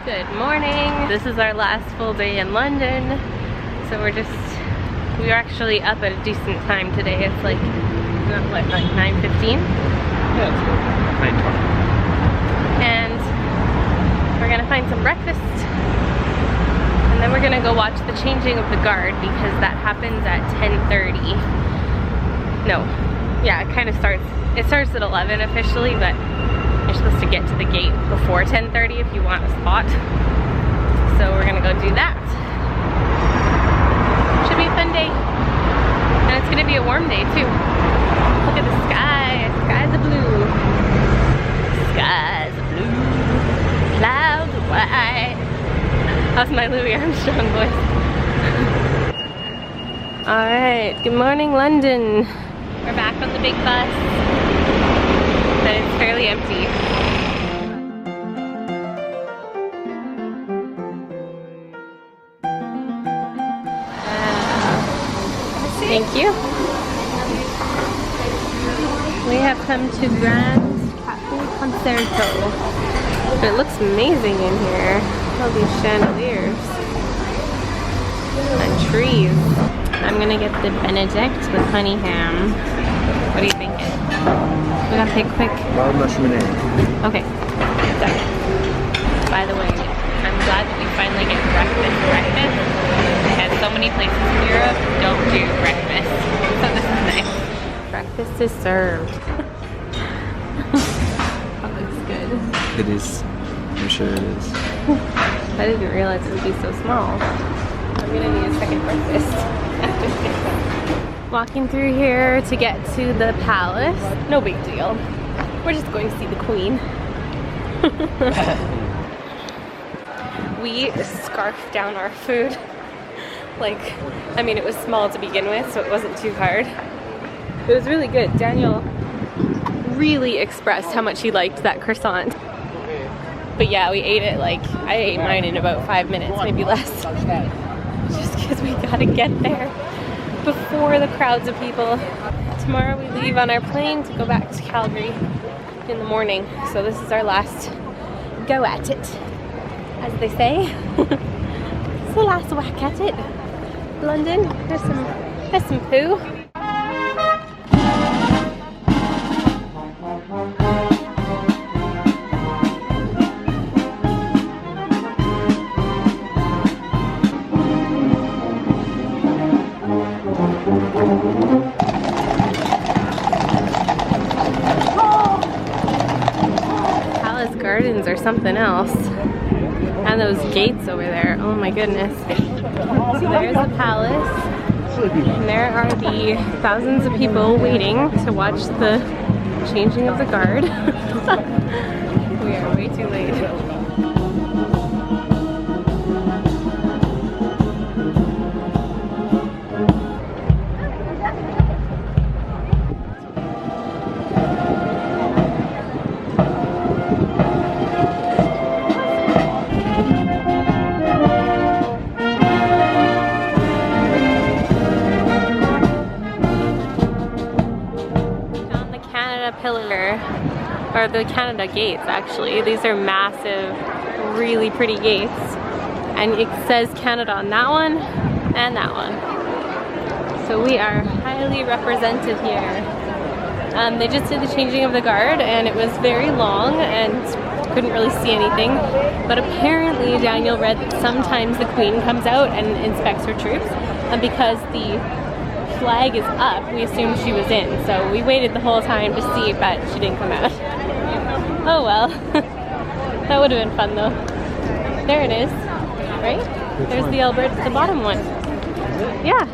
Good morning. This is our last full day in London. So we were actually up at a decent time today. It's like, what, like 9:15? Yeah, it's good. 9:20. And we're gonna find some breakfast. And then we're gonna go watch the changing of the guard because that happens at 10:30. No, yeah, it starts at 11 officially, but you're supposed to get to the gate before 10:30 if you want a spot. So we're gonna go do that. Should be a fun day. And it's gonna be a warm day too. Look at the sky. Skies are blue. Skies are blue. Clouds are white. How's my Louis Armstrong voice? Alright, good morning London. We're back on the big bus. But it's fairly empty. Thank you. We have come to Grand Cafe Concerto. It looks amazing in here. All these chandeliers and trees. I'm gonna get the Benedict with honey ham. What are you thinking? We gotta pick quick. Wild mushroom and egg. Okay. Done. By the way, I'm glad that we finally get breakfast. We had so many places in Europe don't do breakfast. So this is nice. Breakfast is served. That looks good. It is. I'm sure it is. I didn't realize it would be so small. I'm gonna need a second breakfast after this. Walking through here to get to the palace. No big deal. We're just going to see the Queen. We scarfed down our food. Like, I mean, it was small to begin with, so it wasn't too hard. It was really good. Daniel really expressed how much he liked that croissant. But yeah, we ate it like, I ate mine in about 5 minutes, maybe less. Just because we gotta get there before the crowds of people. Tomorrow we leave on our plane to go back to Calgary in the morning. So this is our last go at it, as they say. It's the last whack at it. London, there's some poo. Palace Gardens or something else. And those gates over there. Oh my goodness. So there's the palace. And there are the thousands of people waiting to watch the changing of the guard. We are way too late. Pillar, or the Canada gates actually. These are massive, really pretty gates. And it says Canada on that one and that one. So we are highly represented here. They just did the changing of the guard and it was very long and couldn't really see anything. But apparently Daniel read that sometimes the Queen comes out and inspects her troops. And because the flag is up, we assumed she was in, so we waited the whole time to see, but she didn't come out. Oh well. That would have been fun though. There it is, right? There's the Alberta, the bottom one. Yeah,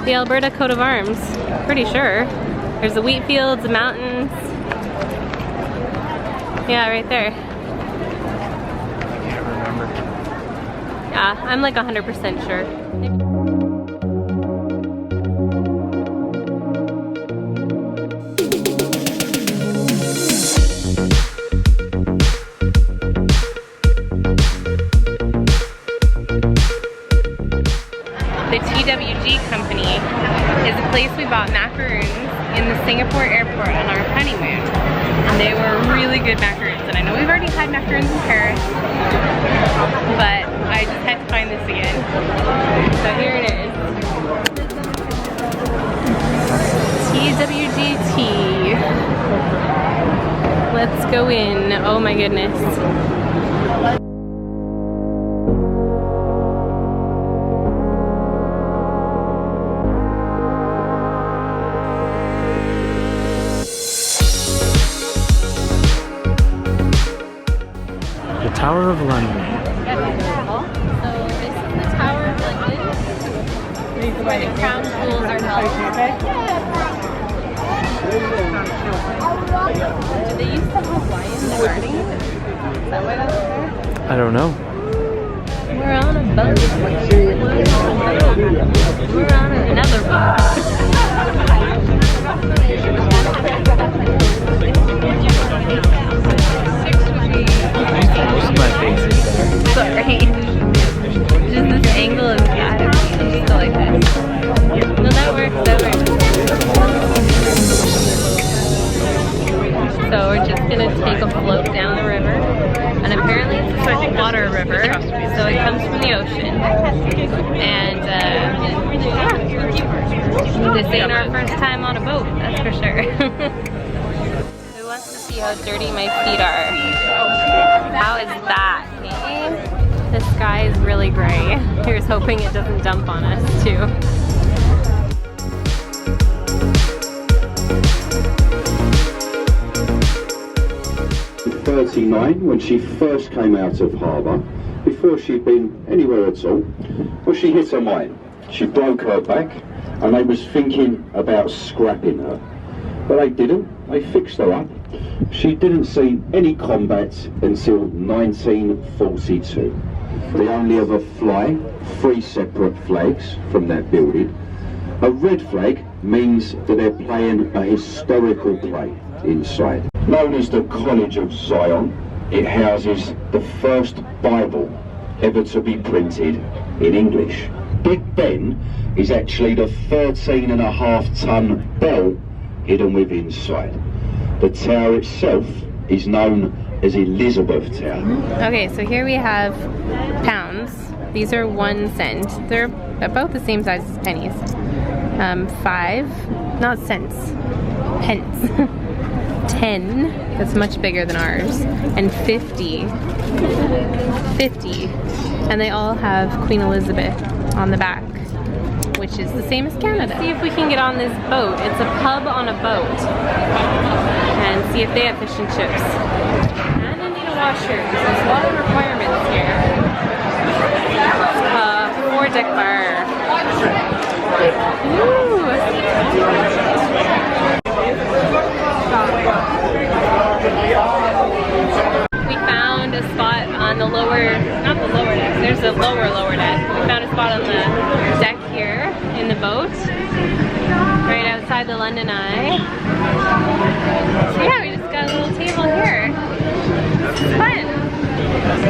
the Alberta coat of arms, pretty sure. There's the wheat fields, the mountains. Yeah, right there. I can't remember. Yeah, I'm like 100% sure. The TWG company is a place we bought macaroons in the Singapore airport on our honeymoon. And they were really good macaroons. one. I know we've already had macaroons in Paris, but I just had to find this again. So here it is. TWGT. Let's go in. Oh my goodness. The Tower of London. So this is the Tower of London, where the crown jewels are held. Did they used to have lions guarding it? Is that why that's there? I don't know. We're on a boat. We're on another boat. Most of my face is there. Sorry. Just this angle is bad. I just go like this. No, that works. That works. So we're just gonna take a float down the river, and apparently it's a freshwater river, so it comes from the ocean. And yeah, this ain't our first time on a boat, that's for sure. Who wants to see how dirty my feet are? How is that? Okay? The sky is really gray. Here's hoping it doesn't dump on us too. 1939, when she first came out of harbour, before she'd been anywhere at all, well, she hit a mine. She broke her back, and they was thinking about scrapping her. But they didn't. They fixed her up. She didn't see any combat until 1942. They only ever fly 3 separate flags from that building. A red flag means that they're playing a historical play inside. Known as the College of Zion, it houses the first Bible ever to be printed in English. Big Ben is actually the 13.5-ton bell hidden within inside. The tower itself is known as Elizabeth Tower. Okay, so here we have pounds. These are 1 cent. They're about the same size as pennies. 5, not cents, pence. 10, that's much bigger than ours, and 50, and they all have Queen Elizabeth on the back, which is the same as Canada. Let's see if we can get on this boat. It's a pub on a boat, and see if they have fish and chips. And I need a washer, because there's a lot of requirements here. 4-deck bar. Ooh. We found a spot on the lower, not the lower deck, there's a lower deck. We found a spot on the deck here in the boat, right outside the London Eye. So yeah, we just got a little table here. It's fun.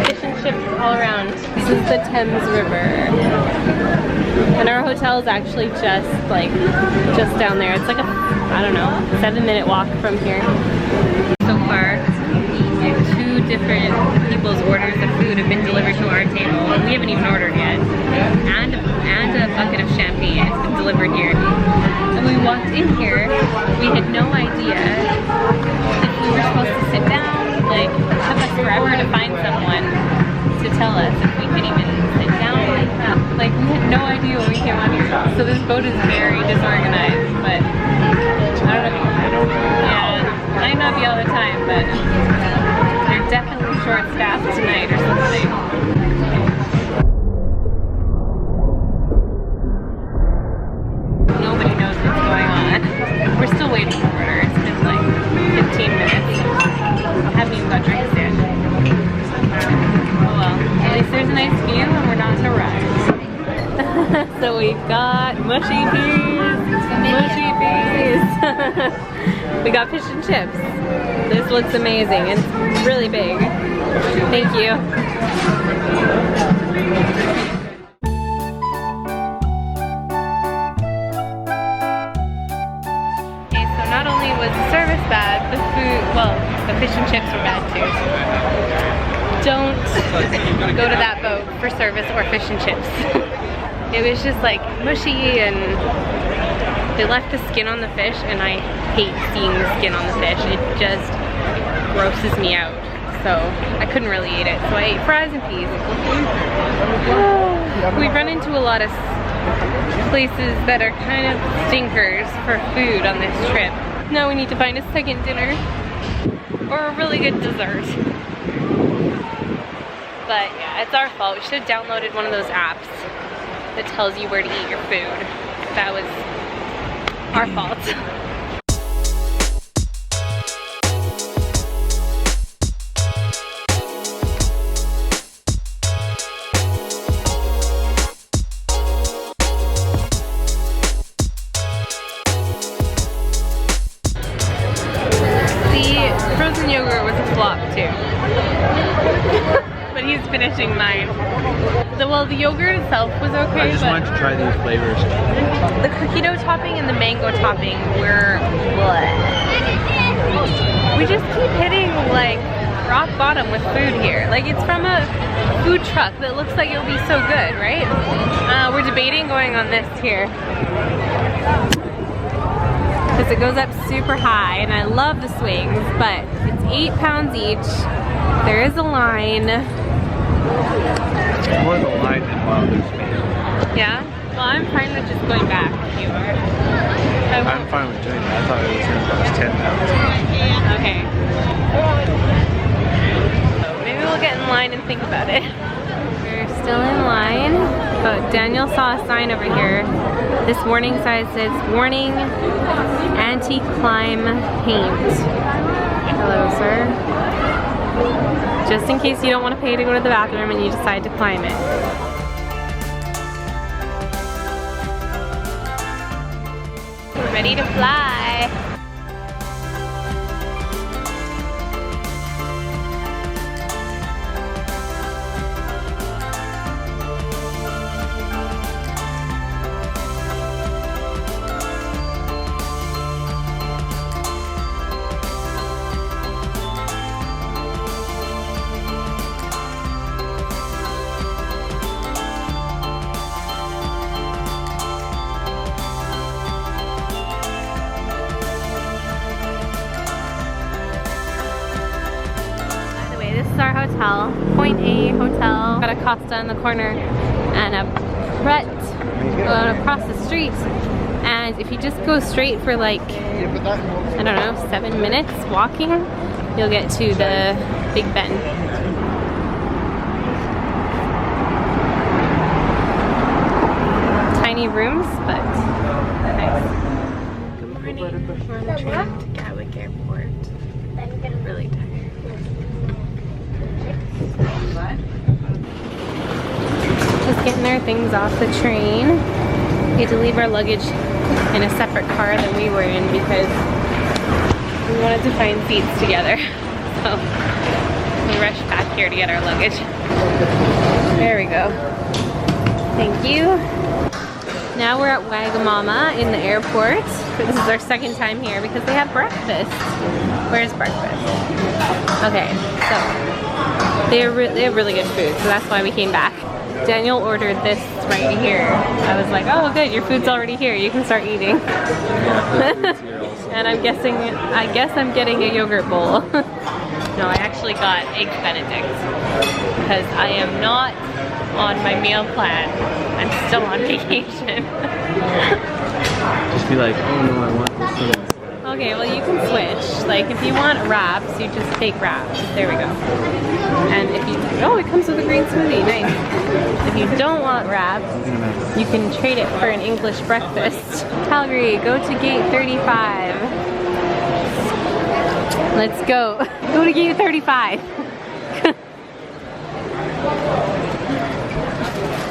Fish and chips all around. This is the Thames River. And our hotel is actually just down there. It's like a, I don't know, 7-minute walk from here. So far, 2 different people's orders of food have been delivered to our table. We haven't even ordered yet. And a bucket of champagne has been delivered here. And we walked in here, we had no idea if we were supposed to sit down. Like, it took us forever to find someone to tell us if we could even sit down. Like, we had no idea when we came on here. So this boat is very disorganized, but I don't know. Yeah, might not be all the time, but they're definitely short-staffed tonight or something. Nobody knows what's going on. We're still waiting for order. It's been like 15 minutes. I haven't even got drinks yet. Oh well, at least there's a nice view and we're not in a rush. So we've got mushy peas. Mushy peas. We got fish and chips. This looks amazing. It's really big. Thank you. Okay, so not only was the service bad, the food, well, The fish and chips were bad too. Don't go to that boat for service or fish and chips. It was just like mushy, and they left the skin on the fish, and I hate seeing the skin on the fish. It just grosses me out. So I couldn't really eat it. So I ate fries and peas. We run into a lot of places that are kind of stinkers for food on this trip. Now we need to find a second dinner or a really good dessert. But yeah, it's our fault. We should have downloaded one of those apps that tells you where to eat your food. That was our fault. The frozen yogurt was a flop too. But he's finishing mine. Well, the yogurt itself was okay, I just but wanted to try these flavors. the cookie dough topping and the mango topping were bleh. We just keep hitting like rock bottom with food here. Like, it's from a food truck that looks like it'll be so good, right? We're debating going on this here. Because it goes up super high, and I love the swings, but it's £8 each. There is a line. More the line than bothers me. Yeah? Well, I'm fine with just going back if you are. I'm fine with doing that. I thought it was going to cost £10. Okay. So maybe we'll get in line and think about it. We're still in line, but Daniel saw a sign over here. This warning sign says, "Warning, anti-climb paint." Hello, sir. Just in case you don't want to pay to go to the bathroom and you decide to climb it. We're ready to fly. This is our hotel, Point A Hotel. Got a Costa in the corner and a Pret across the street. And if you just go straight for like, I don't know, 7 minutes walking, you'll get to the Big Ben. Tiny rooms, but nice. Good morning. We're on the train to Gatwick Airport. I'm really tired. Just getting our things off the train. We had to leave our luggage in a separate car than we were in because we wanted to find seats together. So we rushed back here to get our luggage. There we go. Thank you. Now we're at Wagamama in the airport. This is our second time here because they have breakfast. Where's breakfast? Okay, so they have really good food, so that's why we came back. Daniel ordered this right here. I was like, oh good, your food's already here. You can start eating. And I guess I'm getting a yogurt bowl. No, I actually got Eggs Benedict because I am not on my meal plan. I'm still on vacation. Just be like, oh no, I want this one. Okay, well you can switch. Like if you want wraps, you just take wraps. There we go. And if you, oh, it comes with a green smoothie, nice. If you don't want wraps, you can trade it for an English breakfast. Calgary, go to gate 35. Let's go. Go to gate 35.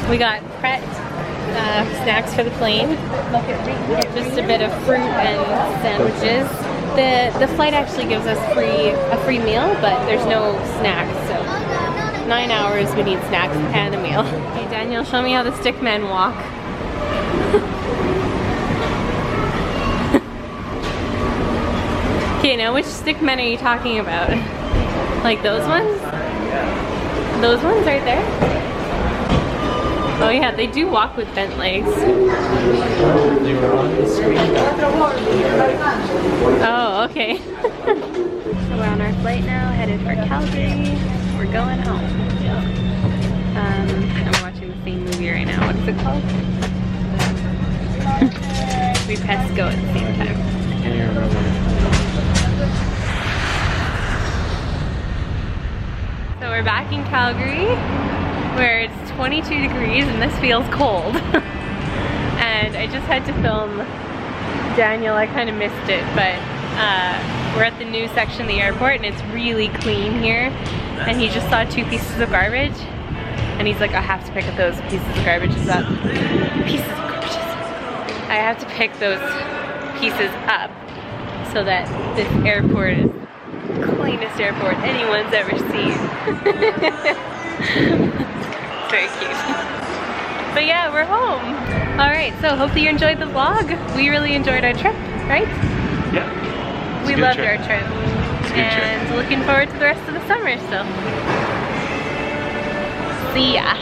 We got Pret snacks for the plane. Just a bit of fruit and sandwiches. The flight actually gives us a free meal, but there's no snacks, so 9 hours we need snacks and a meal. Hey Daniel, show me how the stick men walk. Okay, now which stick men are you talking about? Like those ones? Those ones right there? Oh yeah, they do walk with bent legs. They were on the screen. Oh, okay. So we're on our flight now, headed for Calgary. We're going home. And we're watching the same movie right now. What is it called? We press go at the same time. I can't even remember. So we're back in Calgary, where it's 22 degrees and this feels cold. And I just had to film Daniel. I kind of missed it, but we're at the new section of the airport and it's really clean here. And he just saw 2 pieces of garbage and he's like, I have to pick up those pieces of garbage up. Pieces of garbage. I have to pick those pieces up so that this airport is the cleanest airport anyone's ever seen. Very cute. But yeah, we're home. Alright, so hopefully you enjoyed the vlog. We really enjoyed our trip, right? Yeah. We loved our trip. It's a good trip. And looking forward to the rest of the summer still. See ya.